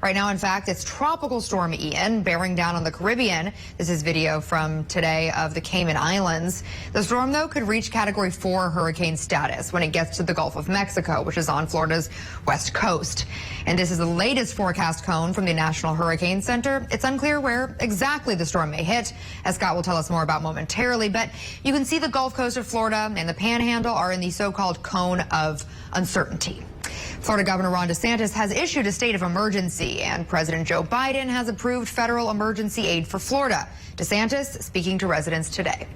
Right now, in fact, it's Tropical Storm Ian bearing down on the Caribbean. This is video from today of the Cayman Islands. The storm, though, could reach Category 4 hurricane status when it gets to the Gulf of Mexico, which is on Florida's west coast. And this is the latest forecast cone from the National Hurricane Center. It's unclear where exactly the storm may hit, as Scott will tell us more about momentarily. But you can see the Gulf Coast of Florida and the Panhandle are in the so-called cone of uncertainty. Florida Governor Ron DeSantis has issued a state of emergency, and President Joe Biden has approved federal emergency aid for Florida. DeSantis speaking to residents today.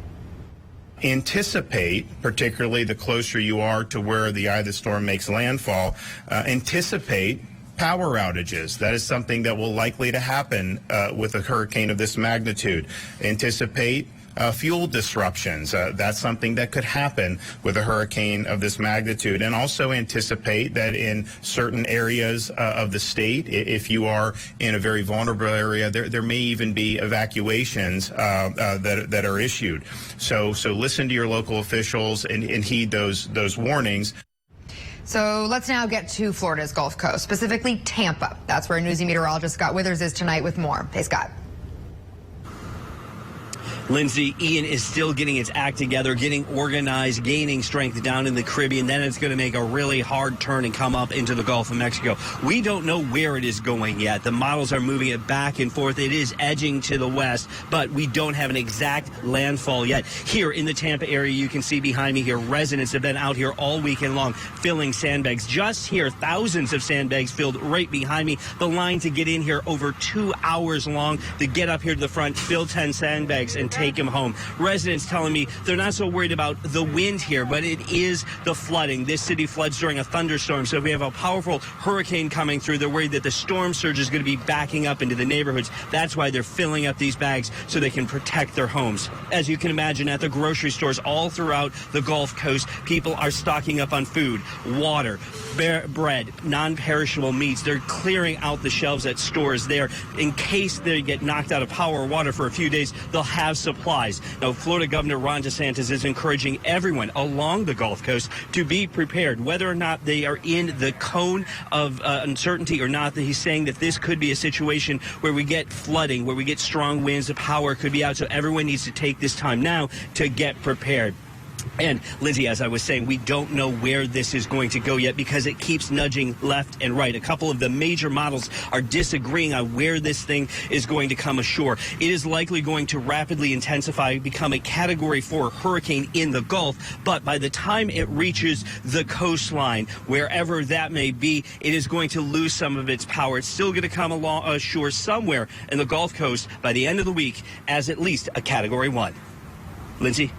Anticipate, particularly the closer you are to where the eye of the storm makes landfall, anticipate power outages. That is something that will likely to happen with a hurricane of this magnitude. Anticipate fuel disruptions. That's something that could happen with a hurricane of this magnitude. And also anticipate that in certain areas of the state, if you are in a very vulnerable area, there may even be evacuations that are issued. So listen to your local officials and heed those warnings. So let's now get to Florida's Gulf Coast, specifically Tampa. That's where Newsy meteorologist Scott Withers is tonight with more. Hey, Scott. Lindsay, Ian is still getting its act together, getting organized, gaining strength down in the Caribbean. Then it's going to make a really hard turn and come up into the Gulf of Mexico. We don't know where it is going yet. The models are moving it back and forth. It is edging to the west, but we don't have an exact landfall yet. Here in the Tampa area, you can see behind me here, residents have been out here all weekend long filling sandbags. Just here, thousands of sandbags filled right behind me. The line to get in here over 2 hours long to get up here to the front, fill 10 sandbags, and take them home. Residents telling me they're not so worried about the wind here, but it is the flooding. This city floods during a thunderstorm, so if we have a powerful hurricane coming through, they're worried that the storm surge is going to be backing up into the neighborhoods. That's why they're filling up these bags so they can protect their homes. As you can imagine, at the grocery stores all throughout the Gulf Coast, people are stocking up on food, water, bread, non-perishable meats. They're clearing out the shelves at stores there in case they get knocked out of power or water for a few days. They'll have supplies. Now, Florida Governor Ron DeSantis is encouraging everyone along the Gulf Coast to be prepared, whether or not they are in the cone of uncertainty or not. That he's saying that this could be a situation where we get flooding, where we get strong winds, the power could be out. So everyone needs to take this time now to get prepared. And, Lindsay, as I was saying, we don't know where this is going to go yet because it keeps nudging left and right. A couple of the major models are disagreeing on where this thing is going to come ashore. It is likely going to rapidly intensify, become a Category 4 hurricane in the Gulf. But by the time it reaches the coastline, wherever that may be, it is going to lose some of its power. It's still going to come along ashore somewhere in the Gulf Coast by the end of the week as at least a Category 1. Lindsay?